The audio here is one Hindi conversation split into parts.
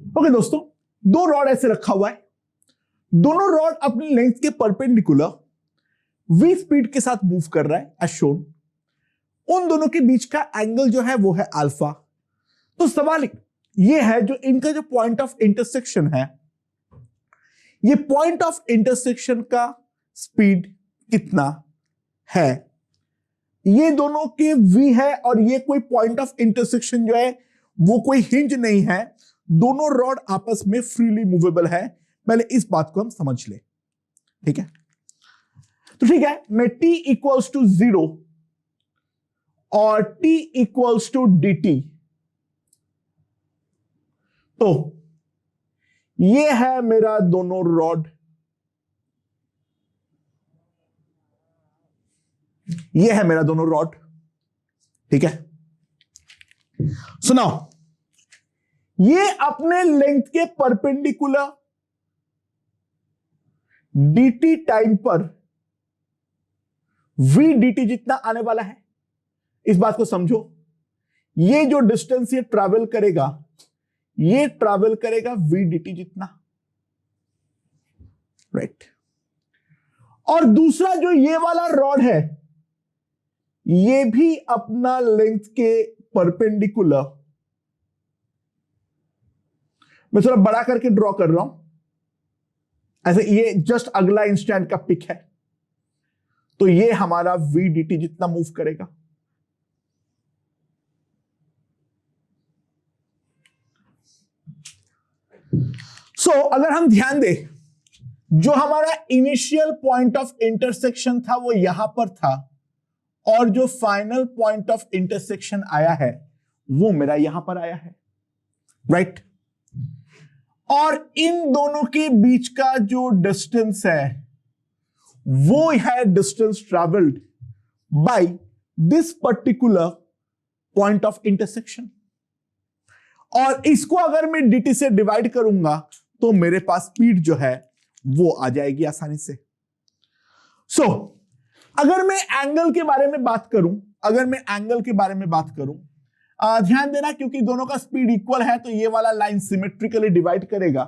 ओके दोस्तों, दो रॉड ऐसे रखा हुआ है, दोनों रॉड अपनी लेंथ के परपेंडिकुलर v स्पीड के साथ मूव कर रहा है एज शोन। उन दोनों के बीच का एंगल जो है वो है अल्फा। तो सवाल ये है, जो इनका जो पॉइंट ऑफ इंटरसेक्शन है, ये पॉइंट ऑफ इंटरसेक्शन का स्पीड कितना है। ये दोनों के v है और ये कोई पॉइंट ऑफ इंटरसेक्शन जो है वो कोई हिंज नहीं है, दोनों रॉड आपस में फ्रीली मूवेबल है। पहले इस बात को हम समझ ले, ठीक है। तो ठीक है, मैं t इक्वल्स टू 0 और t इक्वल्स टू dt, तो ये है मेरा दोनों रॉड, ये है मेरा दोनों रॉड, ठीक है। सुनाओ, ये अपने लेंथ के परपेंडिकुलर dt टाइम पर v dt जितना आने वाला है। इस बात को समझो, ये जो डिस्टेंस ये ट्रैवल करेगा, ये ट्रैवल करेगा v dt जितना, राइट। और दूसरा जो ये वाला रॉड है, ये भी अपना लेंथ के परपेंडिकुलर, मैं थोड़ा बड़ा करके ड्रॉ कर रहा हूं ऐसे, ये जस्ट अगला इंस्टेंट का पिक है, तो ये हमारा v dt जितना मूव करेगा। अगर हम ध्यान दें, जो हमारा इनिशियल पॉइंट ऑफ इंटरसेक्शन था वो यहां पर था, और जो फाइनल पॉइंट ऑफ इंटरसेक्शन आया है वो मेरा यहां पर आया है, राइट। और इन दोनों के बीच का जो डिस्टेंस है वो है distance travelled by this particular point of intersection. और इसको अगर मैं dt से डिवाइड करूंगा तो मेरे पास स्पीड जो है वो आ जाएगी आसानी से। अगर मैं एंगल के बारे में बात करूं, ध्यान देना, क्योंकि दोनों का स्पीड इक्वल है तो ये वाला लाइन सिमेट्रिकली डिवाइड करेगा।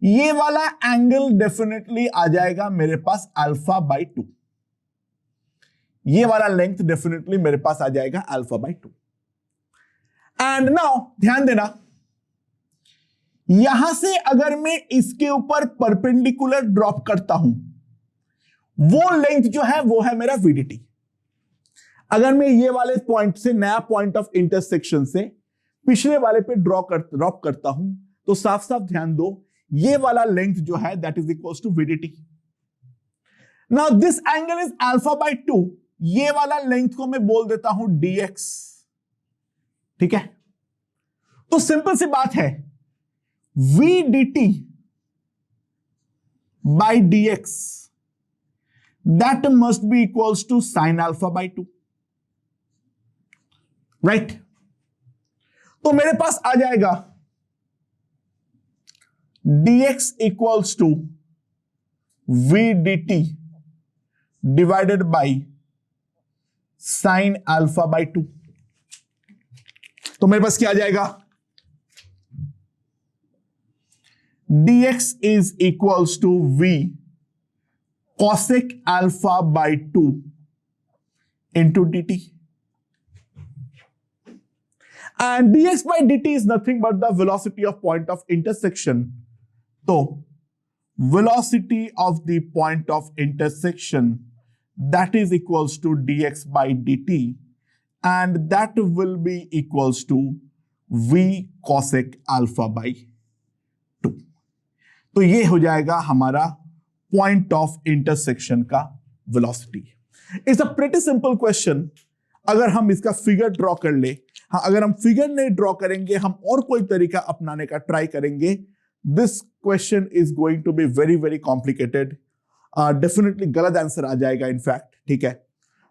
ये वाला एंगल डेफिनेटली आ जाएगा मेरे पास अल्फा बाई 2, ये वाला लेंथ डेफिनेटली मेरे पास आ जाएगा अल्फा बाई 2। एंड नाउ ध्यान देना, यहां से अगर मैं इसके ऊपर परपेंडिकुलर ड्रॉप करता हूं, वो लेंथ जो है वो है मेरा VDT। अगर मैं ये वाले पॉइंट से, नया पॉइंट ऑफ इंटरसेक्शन से पिछले वाले पे ड्रॉप करता हूं, तो साफ साफ ध्यान दो, ये वाला लेंथ जो है that is equals to VDT। Now this angle is alpha by 2, ये वाला लेंथ को मैं बोल देता हूं dx, ठीक है। तो सिंपल सी बात है, VDT by dx that must be equals to sin alpha by 2, right. तो मेरे पास आ जाएगा dx equals to VDT divided by sin alpha by 2। तो मेरे पास क्या आ जाएगा, dx is equals to v cosec alpha by 2 into dt, and dx by dt is nothing but the velocity of point of intersection। तो velocity of the point of intersection that is equals to dx by dt, and that will be equals to v cosec alpha by 2। तो ये हो जाएगा हमारा पॉइंट ऑफ इंटरसेक्शन का velocity. It's a pretty simple question. अगर हम इसका फिगर ड्रॉ कर ले, हाँ, अगर हम फिगर नहीं ड्रॉ करेंगे, हम और कोई तरीका अपनाने का ट्राई करेंगे, this question is going to be very very complicated, definitely गलत आंसर आ जाएगा इनफैक्ट, ठीक है।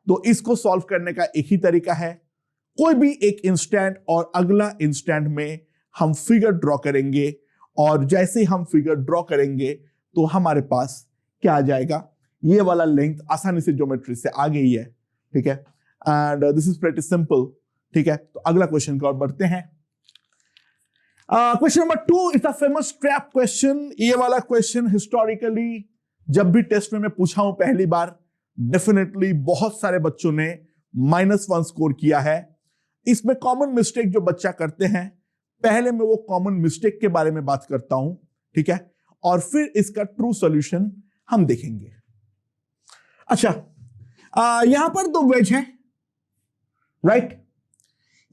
तो इसको सॉल्व करने का एक ही तरीका है, कोई भी एक इंस्टेंट और अगला इंस्टेंट में हम फिगर ड्रॉ करेंगे, और जैसे ही हम फिगर ड्रॉ करेंगे तो हमारे पास क्या आ जाएगा, ये वाला लेंथ आसानी से ज्योमेट्री से आ गई है, ठीक है। And this is pretty simple, ठीक है। तो अगला क्वेश्चन की ओर बढ़ते हैं। Question number 2 is a famous trap question. ये वाला क्वेश्चन हिस्टोरिकली जब भी टेस्ट में मैं पूछा हूं पहली बार, डेफिनेटली बहुत सारे बच्चों ने -1 स्कोर किया है. इसमें कॉमन मिस्टेक जो बच्चा करते हैं, पहले मैं वो कॉमन मिस्टेक के बारे में बात करता हूं, ठीक है, और फिर इसका ट्रू सॉल्यूशन हम देखेंगे. अच्छा, यहां पर 2 वेज है, राइट.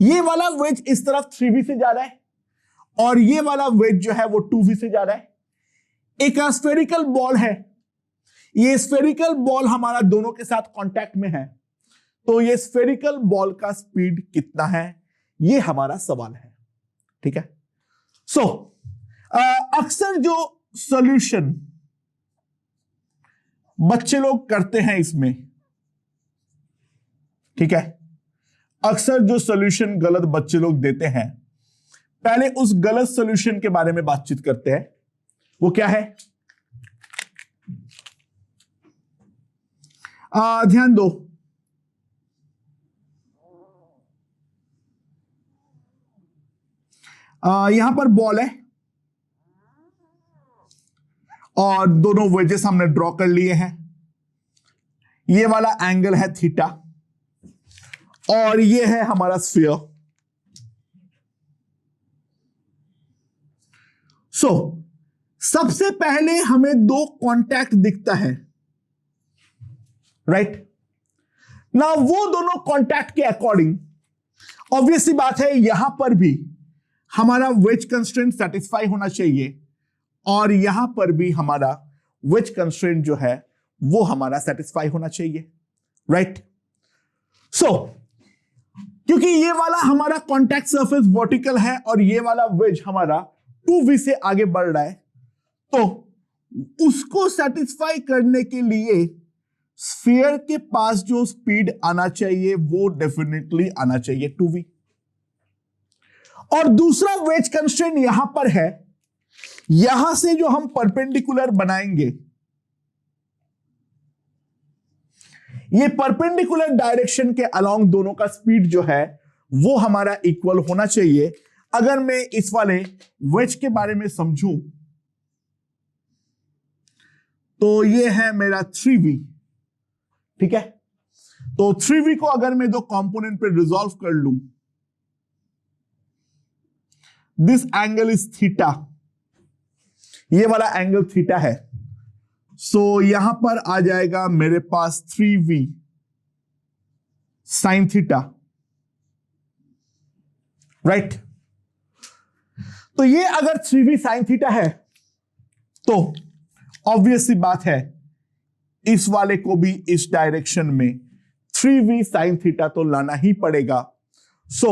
ये वाला वेज इस तरफ 3v से जा रहा है और ये वाला वेज जो है वो 2v से जा रहा है. एक स्फेरिकल बॉल है, ये स्फेरिकल बॉल हमारा दोनों के साथ कांटेक्ट में है, तो ये स्फेरिकल बॉल का स्पीड कितना है, ये हमारा सवाल है. ठीक है. सो अक्सर जो सॉल्यूशन बच्चे लोग करते हैं इसमें, ठीक है, अक्सर जो सॉल्यूशन गलत बच्चे लोग देते हैं, पहले उस गलत सॉल्यूशन के बारे में बातचीत करते हैं. वो क्या है? ध्यान दो, यहां पर बॉल है और दोनों वेजेस हमने ड्रॉ कर लिए हैं. ये वाला एंगल है थीटा और ये है हमारा स्फीयर. सो सबसे पहले हमें 2 कांटेक्ट दिखता है, राइट. ना वो दोनों कांटेक्ट के अकॉर्डिंग ऑब्वियसली बात है, यहां पर भी हमारा वेज कंस्ट्रेंट सेटिस्फाई होना चाहिए और यहां पर भी हमारा वेज कंस्ट्रेंट जो है वो हमारा सेटिस्फाई होना चाहिए, राइट. सो क्योंकि ये वाला हमारा कांटेक्ट सरफेस वर्टिकल है और ये वाला वेज हमारा 2v से आगे बढ़ रहा है, तो उसको सेटिस्फाई करने के लिए स्फीयर के पास जो स्पीड आना चाहिए वो डेफिनेटली आना चाहिए 2v. और दूसरा वेज कंस्ट्रेंट यहां पर है, यहां से जो हम परपेंडिकुलर बनाएंगे, ये परपेंडिकुलर डायरेक्शन के अलोंग दोनों का स्पीड जो है वो हमारा इक्वल होना चाहिए. अगर मैं इस वाले वेज के बारे में समझूं तो ये है मेरा 3v, ठीक है. तो 3v को अगर मैं 2 कंपोनेंट पे रिजॉल्व कर लूं, दिस एंगल इज थीटा, ये वाला एंगल थीटा है. सो यहां पर आ जाएगा मेरे पास 3v साइन थीटा, राइट. तो ये अगर 3v साइन थीटा है तो ऑब्वियसली बात है इस वाले को भी इस डायरेक्शन में 3v साइन थीटा तो लाना ही पड़ेगा. सो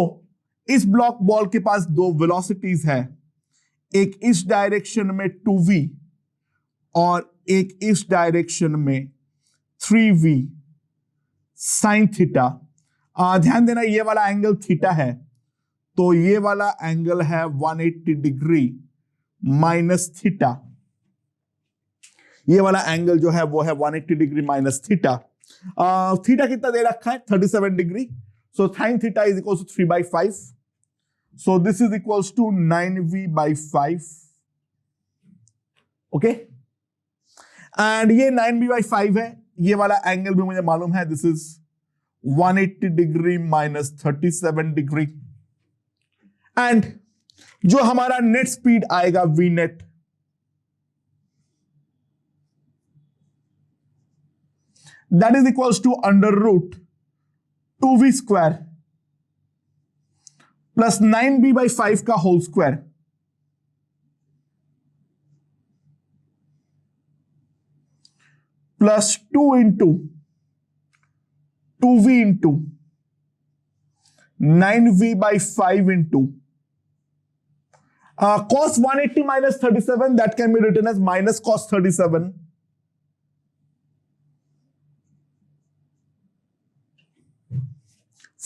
इस ब्लॉक बॉल के पास 2 वेलोसिटीज है, एक इस डायरेक्शन में 2v और एक इस डायरेक्शन में 3v साइन थीटा. ध्यान देना ये वाला एंगल थीटा है, तो ये वाला एंगल है 180 डिग्री माइनस थीटा. ये वाला एंगल जो है वो है 180 डिग्री माइनस थीटा. थीटा कितना दे रखा है? 37 degree. So sine theta is equal to 3/5. So this is equals to 9v/5. Okay, and ये 9v/5 है. ये वाला एंगल भी मुझे मालूम है, this is 180 degree minus 37 degree. And जो हमारा नेट स्पीड आएगा v net, that is equals to under root 2v square plus 9v/5 का whole square plus 2 into 2v into 9v/5 into cos 180 minus 37, that can be written as minus cos 37.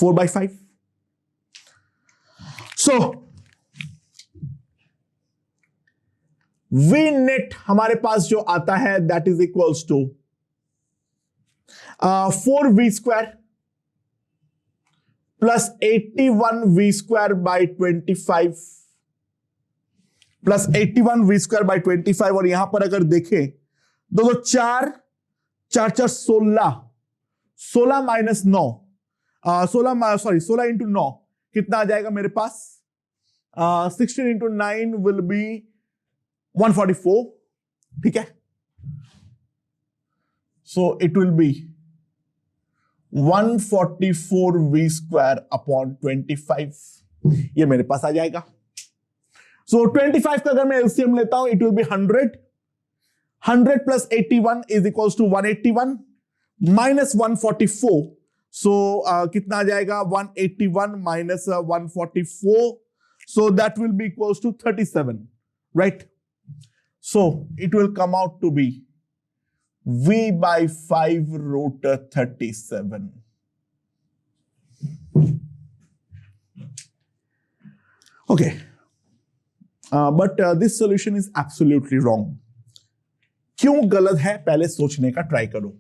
Four by 5. So v net हमारे पास जो आता है that is equals to 4v square plus 81v square by 25 plus 81 v square by 25, और यहां पर अगर देखें दो 4 4 4 16, 16 माइनस 9, 16 इंटू 9 कितना आ जाएगा मेरे पास? 16 इंटू 9 विल बी 144, ठीक है। So it will be 144 v square upon 25, ये मेरे पास आ जाएगा। सो 25 का अगर मैं एलसीएम लेता हूं, it will be 100 plus 81 is equals to 181 minus 144, so कितना आ जाएगा? 181 minus 144, so that will be equals to 37, right? So it will come out to be V by 5 root 37. Okay, but this solution is absolutely wrong. क्यों गलत है पहले सोचने का ट्राई करो।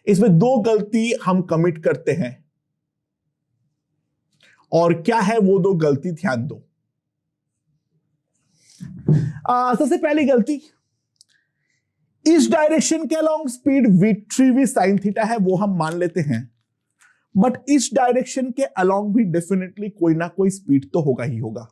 इसमें दो गलती हम कमिट करते हैं, और क्या है वो दो गलती, ध्यान दो। सबसे पहली गलती, इस डायरेक्शन के along speed v3v sin theta है, वो हम मान लेते हैं, बट इस डायरेक्शन के अलोंग भी डेफिनेटली कोई ना कोई स्पीड तो होगा ही होगा।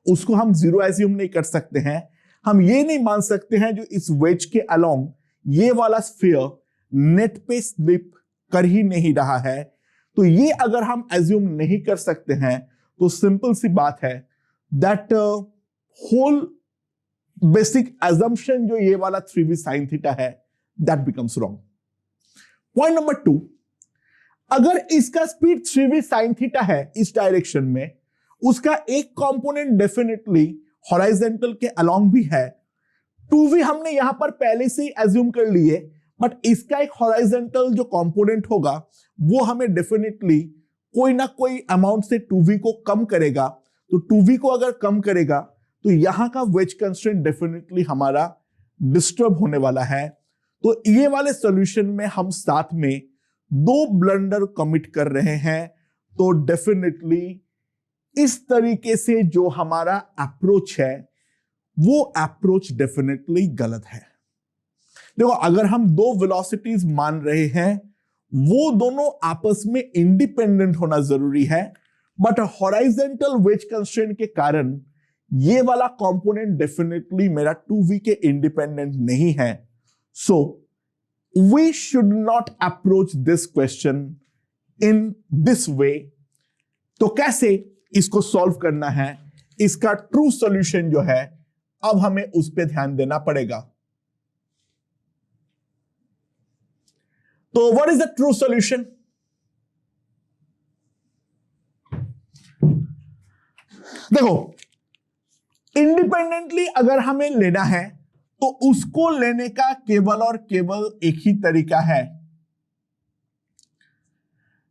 उसको हम जीरो एज्यूम नहीं कर सकते हैं। हम ये नहीं मान सकते हैं जो इस वेज के अलोंग ये वाला स्फीयर नेट पे स्लिप कर ही नहीं रहा है, तो ये अगर हम एज्यूम नहीं कर सकते हैं तो सिंपल सी बात है दैट होल बेसिक एजम्पशन जो ये वाला 3v sin थीटा है, that becomes wrong. Point number 2, अगर इसका स्पीड 3v sin थीटा है इस डायरेक्शन में, उसका एक कंपोनेंट डेफिनेटली हॉरिजॉन्टल के अलोंग भी है। 2v हमने यहां पर पहले से ही एज्यूम कर लिए, बट इसका एक हॉरिजॉन्टल जो कंपोनेंट होगा वो हमें डेफिनेटली कोई ना कोई अमाउंट से 2v को कम करेगा। तो 2v को अगर कम करेगा तो यहां का वेज कंस्ट्रेंट डेफिनेटली हमारा डिस्टर्ब होने वाला है। तो ये वाले सॉल्यूशन में हम साथ में दो ब्लंडर कमिट कर रहे हैं। तो डेफिनेटली इस तरीके से जो हमारा अप्रोच है वो अप्रोच डेफिनेटली गलत है। देखो, अगर हम दो वेलोसिटीज मान रहे हैं वो दोनों आपस में इंडिपेंडेंट होना जरूरी है, बट हॉरिजॉन्टल वेज कंस्ट्रेंट के कारण ये वाला कंपोनेंट डेफिनेटली मेरा 2v के इंडिपेंडेंट नहीं है। So we should not approach this question in this way. तो कैसे इसको सॉल्व करना है, इसका ट्रू सॉल्यूशन जो है, अब हमें उस पर ध्यान देना पड़ेगा। तो what is the true solution? देखो, इंडिपेंडेंटली अगर हमें लेना है तो उसको लेने का केवल और केवल एक ही तरीका है।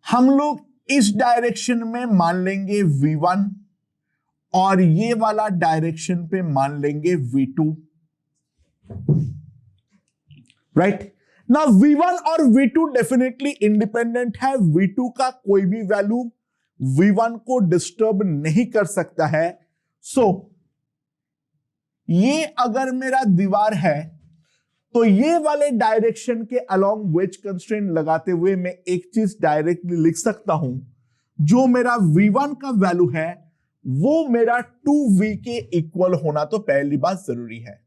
हम लोग इस डायरेक्शन में मान लेंगे v1 और ये वाला डायरेक्शन पे मान लेंगे v2, राइट? ना v1 और v2 डेफिनेटली इंडिपेंडेंट है। v2 का कोई भी वैल्यू v1 को डिस्टर्ब नहीं कर सकता है। सो ये अगर मेरा दीवार है तो ये वाले डायरेक्शन के अलोंग वेज कंस्ट्रेंट लगाते हुए मैं एक चीज डायरेक्टली लिख सकता हूं, जो मेरा v1 का वैल्यू है वो मेरा 2v के इक्वल होना तो पहली बात जरूरी है।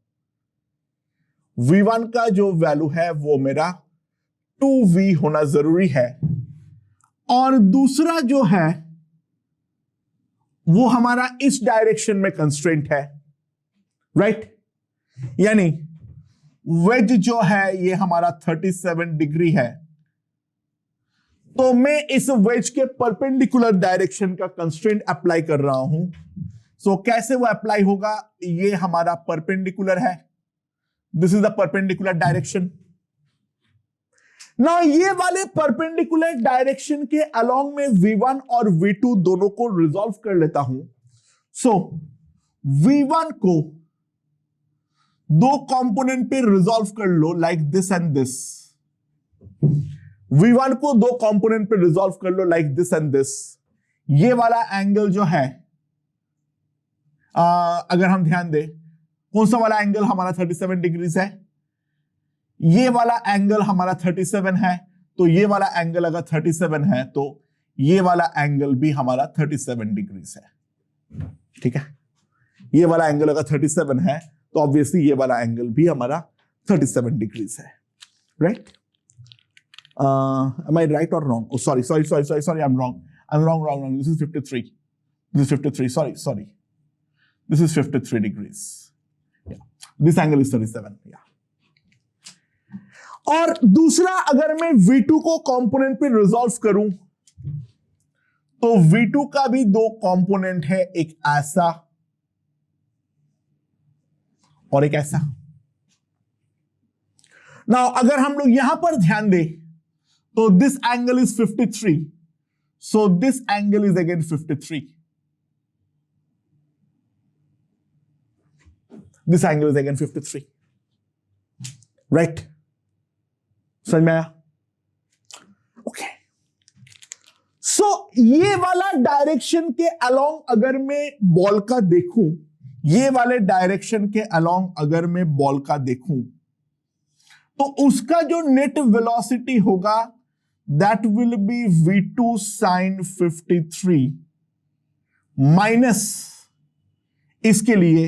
v1 का जो वैल्यू है वो मेरा 2v होना जरूरी है, और दूसरा जो है वो हमारा इस डायरेक्शन में कंस्ट्रेंट है, राइट? यानी वेज जो है ये हमारा 37 डिग्री है, तो मैं इस वेज के परपेंडिकुलर डायरेक्शन का कंस्ट्रेंट अप्लाई कर रहा हूं। सो कैसे वो अप्लाई होगा? ये हमारा परपेंडिकुलर है, this is the perpendicular direction. ना ये वाले परपेंडिकुलर डायरेक्शन के अलोंग में v1 और v2 दोनों को रिजॉल्व कर लेता हूं। सो v1 को दो कंपोनेंट पे रिजॉल्व कर लो, like this and this. v1 को दो कंपोनेंट पे रिजॉल्व कर लो, लाइक दिस एंड दिस। ये वाला एंगल जो है अगर हम ध्यान दें, कौन सा वाला एंगल हमारा 37 डिग्रीज है? ये वाला एंगल हमारा 37 है, तो ये वाला एंगल अगर 37 है तो ये वाला एंगल भी हमारा 37 डिग्रीज है। ठीक है, ये वाला एंगल अगर 37 है तो ऑब्वियसली ये वाला एंगल भी हमारा 37 डिग्रीज है, right? am I right or wrong? Oh, sorry, I'm wrong. This is 53. Sorry. This is 53 degrees. Yeah. This angle is 37. Yeah. और दूसरा, अगर मैं V2 को कंपोनेंट पे रिजॉल्व करूं तो V2 का भी दो कंपोनेंट है, एक ऐसा और एक ऐसा। नाउ अगर हम लोग यहां पर ध्यान दें तो this angle is 53, so this angle is again 53। This angle is again 53, right? समझ में आया? Okay. So ये वाला डायरेक्शन के अलोंग अगर मैं बॉल का देखूं, ये वाले डायरेक्शन के अलोंग अगर मैं बॉल का देखूं, तो उसका जो नेट वेलोसिटी होगा that will be v2 sin 53 minus इसके लिए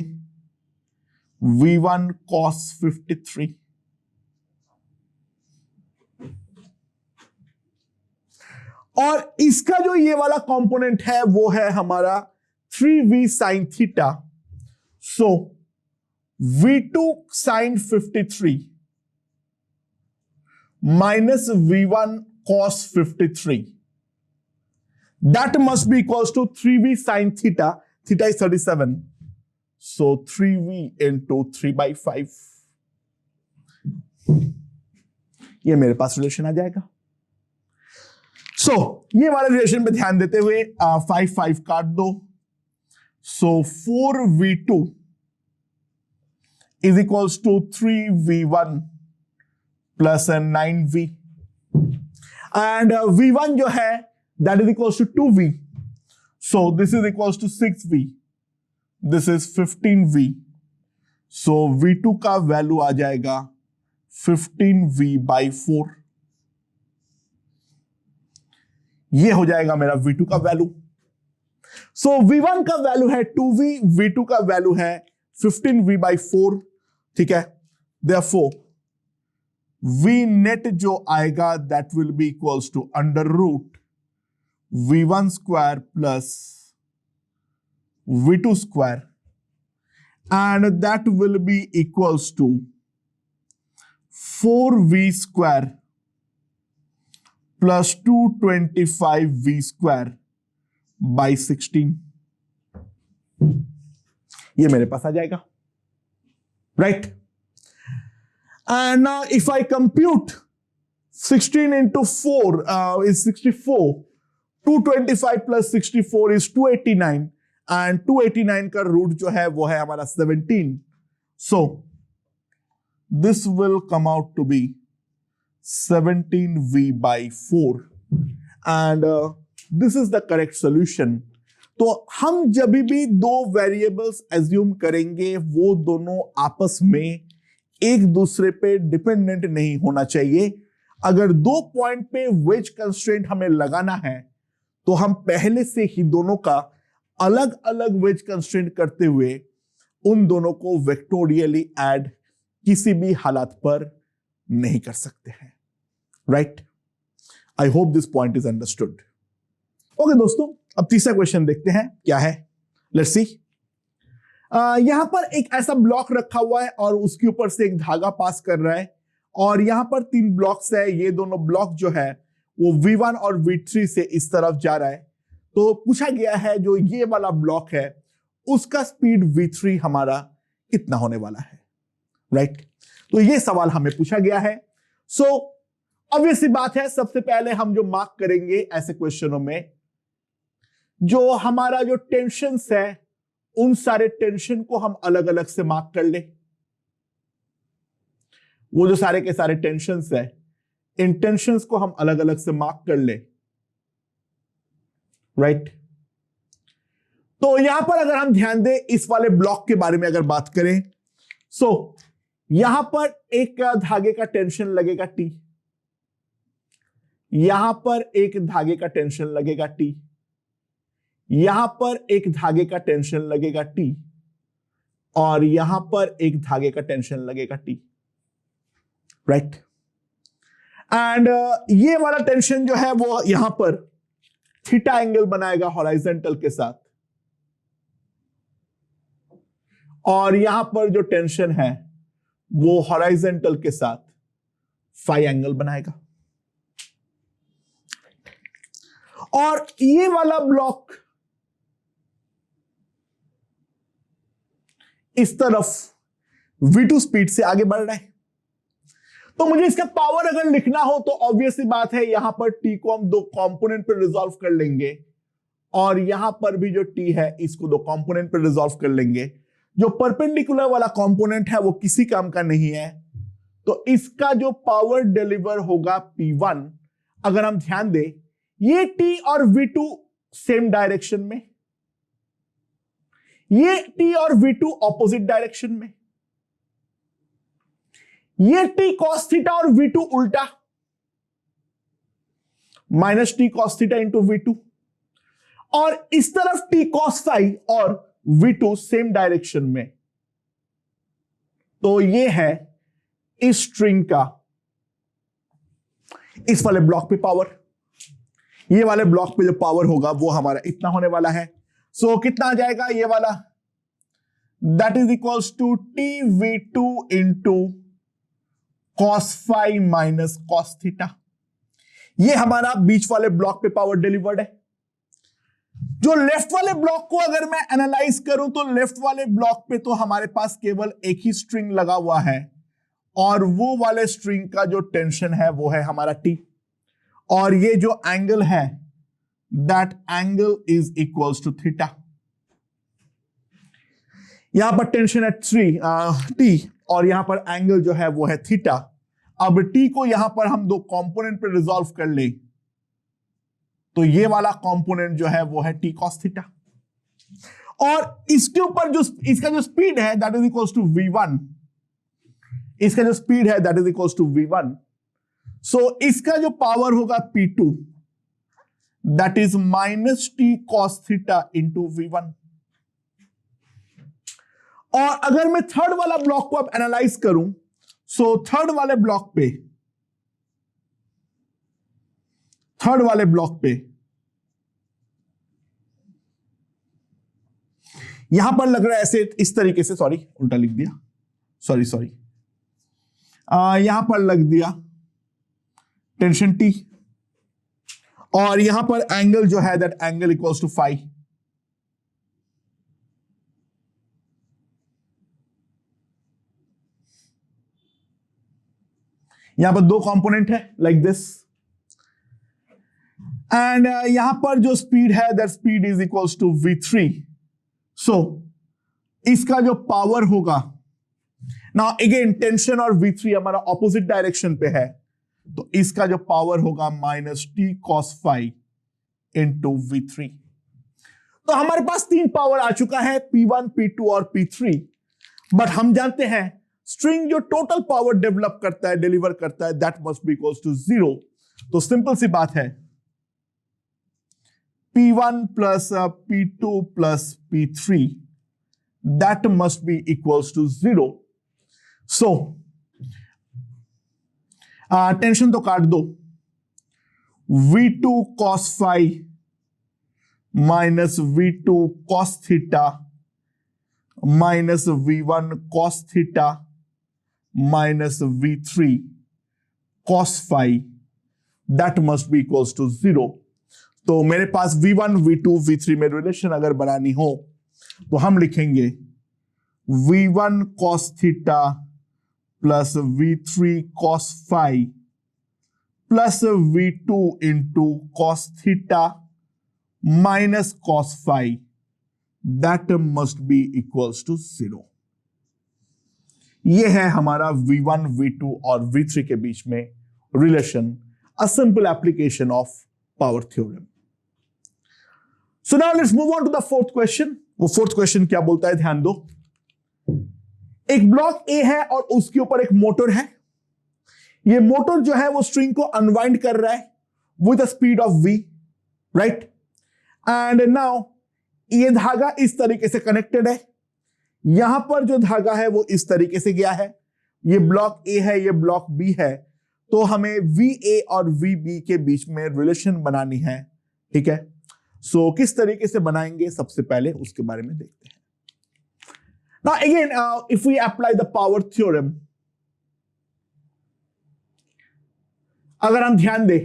v1 cos 53। और इसका जो ये वाला कंपोनेंट है वो है हमारा 3v sin theta. So v2 sin 53 minus v1 cos 53, that must be equals to 3v sin theta. Theta is 37, so 3v into 3/5। ये मेरे पास रिलेशन आ जाएगा। सो ये वाले रिलेशन पे ध्यान देते हुए 5 काट दो, सो 4v2 is equals to 3v1 plus 9v, and v1 जो है that is equals to 2v, so this is equals to 6v, this is 15v, so v2 का वैल्यू आ जाएगा 15v/4। ये हो जाएगा मेरा v2 का वैल्यू। सो v1 का वैल्यू है 2v, v2 का वैल्यू है 15v/4। ठीक है, therefore v net जो आएगा that will be equals to under root v1 square plus v2 square, and that will be equals to 4v square plus 225v square by 16। ये मेरे पास आ जाएगा, right? And now if I compute 16 into 4 is 64, 225 plus 64 is 289, and 289 का रूट जो है वो है हमारा 17, so this will come out to be 17v/4, and this is the correct solution। तो हम जब भी दो वेरिएबल्स एज्यूम करेंगे वो दोनों आपस में एक दूसरे पे डिपेंडेंट नहीं होना चाहिए। अगर दो पॉइंट पे वेज कंस्ट्रेंट हमें लगाना है तो हम पहले से ही दोनों का अलग अलग वेज कंस्ट्रेंट करते हुए उन दोनों को वेक्टोरियली ऐड किसी भी हालात पर नहीं कर सकते हैं, right? I hope this point is understood. Okay दोस्तों, अब तीसरा क्वेश्चन देखते हैं क्या है। Let's see. यहां पर एक ऐसा ब्लॉक रखा हुआ है और उसके ऊपर से एक धागा पास कर रहा है, और यहां पर 3 ब्लॉक्स है। ये दोनों ब्लॉक जो है वो v1 और v3 से इस तरफ जा रहा है। तो पूछा गया है जो ये वाला ब्लॉक है उसका स्पीड v3 हमारा कितना होने वाला है, राइट? तो ये सवाल हमें पूछा गया है। सो ऑब्वियसली बात है, सबसे पहले हम जो मार्क करेंगे ऐसे क्वेश्चनों में, जो हमारा जो टेंशंस है उन सारे टेंशन को हम अलग अलग से मार्क कर ले। वो जो सारे के सारे टेंशंस है, इन टेंशंस को हम अलग अलग से मार्क कर ले, राइट? तो यहां पर अगर हम ध्यान दें इस वाले ब्लॉक के बारे में अगर बात करें, सो यहां पर एक धागे का टेंशन लगेगा T, यहां पर एक धागे का टेंशन लगेगा T, यहां पर एक धागे का टेंशन लगेगा T, और यहां पर एक धागे का टेंशन लगेगा T, राइट। एंड ये वाला टेंशन जो है वो यहां पर थीटा एंगल बनाएगा हॉरिजॉन्टल के साथ, और यहां पर जो टेंशन है वो हॉरिजॉन्टल के साथ फाई एंगल बनाएगा। और ये वाला ब्लॉक इस तरफ v2 स्पीड से आगे बढ़ रहा है। तो मुझे इसका पावर अगर लिखना हो तो ऑब्वियसली बात है, यहां पर t को हम दो कंपोनेंट पर रिजॉल्व कर लेंगे, और यहां पर भी जो t है इसको दो कंपोनेंट पर रिजॉल्व कर लेंगे। जो परपेंडिकुलर वाला कंपोनेंट है वो किसी काम का नहीं है, तो इसका जो पावर डिलीवर होगा P1, अगर हम ध्यान दें ये t और v2 सेम डायरेक्शन में, ये t और v2 ऑपोजिट डायरेक्शन में, ये t cos थीटा और v2 उल्टा, minus t cos theta into v2, और इस तरफ t cos फाई और v2 सेम डायरेक्शन में। तो ये है इस स्ट्रिंग का इस वाले ब्लॉक पे पावर। ये वाले ब्लॉक पे जो पावर होगा वो हमारा इतना होने वाला है। सो कितना आ जाएगा ये वाला, that is equals to tv2 into cos phi minus cos theta. ये हमारा बीच वाले ब्लॉक पे पावर डिलीवर्ड है। जो लेफ्ट वाले ब्लॉक को अगर मैं एनालाइज करूं तो लेफ्ट वाले ब्लॉक पे तो हमारे पास केवल एक ही स्ट्रिंग लगा हुआ है, और वो वाले स्ट्रिंग का जो टेंशन है वो है हमारा T, और ये जो एंगल है that angle is equals to theta. यहां पर टेंशन है T और यहां पर एंगल जो है वो है थीटा। अब T को यहां पर हम दो कंपोनेंट पे रिजॉल्व कर ले तो ये वाला कंपोनेंट जो है वो है t cos थीटा, और इसके ऊपर जो इसका जो स्पीड है that is equals to v1, इसका जो स्पीड है that is equals to v1। So इसका जो पावर होगा p2 that is minus t cos theta into v1। और अगर मैं थर्ड वाला ब्लॉक को अब एनालाइज करूं, सो थर्ड वाले ब्लॉक पे यहां पर लग रहा है ऐसे इस तरीके से, सॉरी उल्टा लिख दिया, सॉरी यहां पर लग दिया टेंशन T, और यहां पर एंगल जो है that angle equals to phi. यहां पर दो कंपोनेंट है लाइक दिस, एंड यहां पर जो स्पीड है that speed is equals to v3। So इसका जो पावर होगा, नाउ अगेन टेंशन और v3 हमारा ऑपोजिट डायरेक्शन पे है, तो इसका जो पावर होगा minus t cos phi into v3। तो हमारे पास तीन पावर आ चुका है P1, P2 और P3, बट हम जानते हैं स्ट्रिंग जो टोटल पावर डेवलप करता है, डिलीवर करता है, that must be equals to 0। तो सिंपल सी बात है P1 plus P2 plus P3 that must be equals to 0. So tension तो काट दो, v2 cos phi minus v2 cos theta minus v1 cos theta minus v3 cos phi that must be equals to 0। तो मेरे पास v1, v2, v3 में रिलेशन अगर बनानी हो तो हम लिखेंगे v1 cos theta plus v3 cos phi plus v2 into cos theta minus cos phi that must be equals to 0। यह है हमारा v1, v2 और v3 के बीच में relation, a simple application of power theorem. So now let's move on to the fourth question. वो फोर्थ क्वेश्चन क्या बोलता है, ध्यान दो। एक ब्लॉक ए है और उसके ऊपर एक मोटर है। ये मोटर जो है वो स्ट्रिंग को अनवाइंड कर रहा है with the speed of v, right. And now ये धागा इस तरीके से कनेक्टेड है। यहां पर जो धागा है वो इस तरीके से गया है। ये ब्लॉक ए है, ये ब्लॉक बी है। तो हमें VA और VB के बीच में रिलेशन बनानी है, ठीक है। सो किस तरीके से बनाएंगे, सबसे पहले उसके बारे में देखते हैं। Now again, if we apply the power theorem, अगर हम ध्यान दें,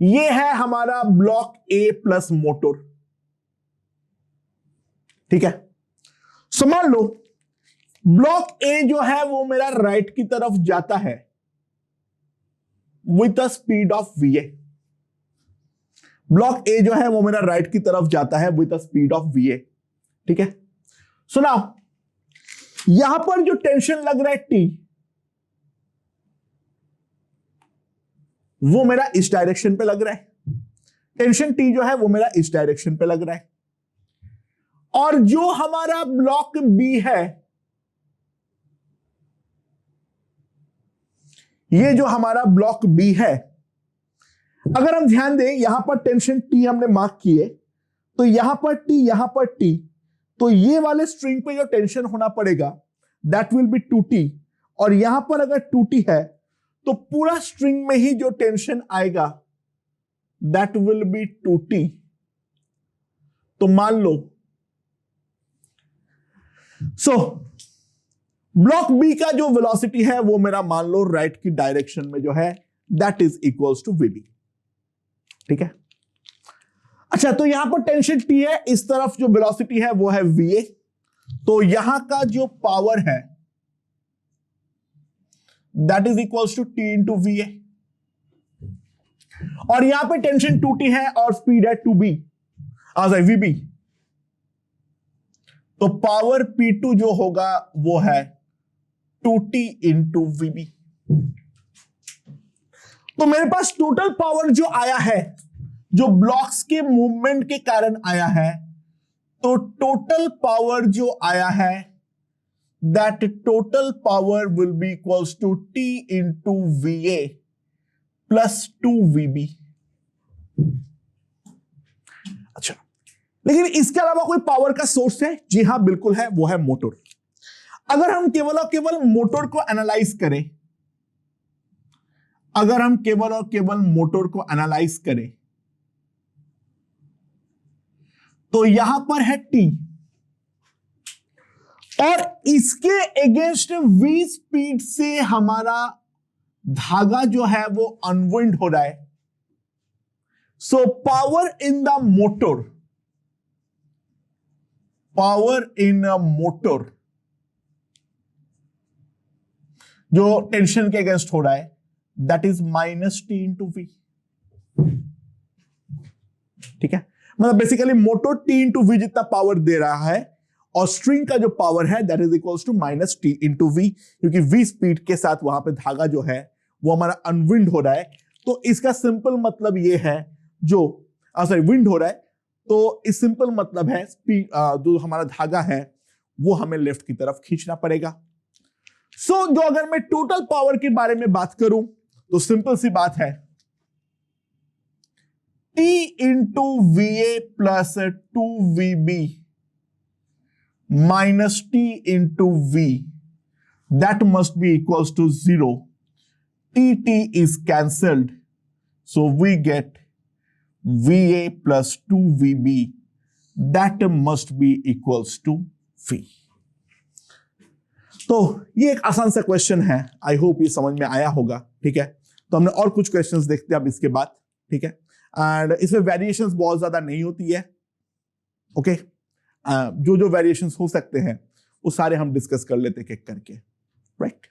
ये है हमारा ब्लॉक A प्लस मोटर, ठीक है। सो मान लो ब्लॉक A जो है वो मेरा राइट की तरफ जाता है with the speed of VA। Block A जो है वो मेरा राइट की तरफ जाता है with the speed of VA, ठीक है। सो नाउ यहां पर जो टेंशन लग रहा है T, वो मेरा इस डायरेक्शन पे लग रहा है। टेंशन T जो है वो मेरा इस डायरेक्शन पे लग रहा है। और जो हमारा ब्लॉक B है, ये जो हमारा ब्लॉक B है, अगर हम ध्यान दें यहां पर टेंशन T हमने मार्क किए, तो यहां पर T, यहां पर T, तो ये वाले स्ट्रिंग पे जो टेंशन होना पड़ेगा दैट विल बी 2T। और यहां पर अगर 2T है तो पूरा स्ट्रिंग में ही जो टेंशन आएगा दैट विल बी 2T। तो मान लो ब्लॉक बी का जो वेलोसिटी है वो मेरा मान लो राइट की डायरेक्शन में जो है that is equals to VB, ठीक है। अच्छा, तो यहां पर टेंशन T है, इस तरफ जो वेलोसिटी है वो है VA। तो यहां का जो पावर है that is equals to T into VA। और यहां पे टेंशन 2T है और स्पीड है 2B, VB। तो पावर P2 जो होगा वो है 2T इंटू VB। तो मेरे पास टोटल पावर जो आया है, जो ब्लॉक्स के मूवमेंट के कारण आया है, तो टोटल पावर जो आया है that total power will be equals to T into VA plus 2VB। अच्छा, लेकिन इसके अलावा कोई पावर का सोर्स है? जी हां, बिल्कुल है, वो है मोटर। अगर हम केवल और केवल मोटर को एनालाइज करें, अगर हम केवल और केवल मोटर को एनालाइज करें, तो यहां पर है T और इसके अगेंस्ट V स्पीड से हमारा धागा जो है वो अनविंड हो रहा है। So power in the motor, power in a motor जो टेंशन के अगेंस्ट हो रहा है that is -T into V, ठीक है। मतलब basically motor T into V जितना पावर दे रहा है और स्ट्रिंग का जो पावर है that is equals to -T into V, क्योंकि V स्पीड के साथ वहां पे धागा जो है वो हमारा अनविंड हो रहा है। तो इसका सिंपल मतलब ये है, जो विंड हो रहा है, तो इस सिंपल मतलब है स्पीड जो हमारा धागा है वो हमें लेफ्ट की तरफ खींचना पड़ेगा। जो अगर मैं टोटल पावर के बारे में बात करूं तो सिंपल सी बात है, T into VA plus 2VB minus T into V, that must be equals to 0. TT is cancelled, so we get VA plus 2VB, that must be equals to V. तो ये एक आसान सा क्वेश्चन है, आई होप ये समझ में आया होगा, ठीक है। तो हमने और कुछ क्वेश्चंस देखते हैं अब इसके बाद, ठीक है। एंड इसमें वेरिएशंस बहुत ज्यादा नहीं होती है, ओके। जो जो वेरिएशंस हो सकते हैं वो सारे हम डिस्कस कर लेते हैं एक करके, राइट।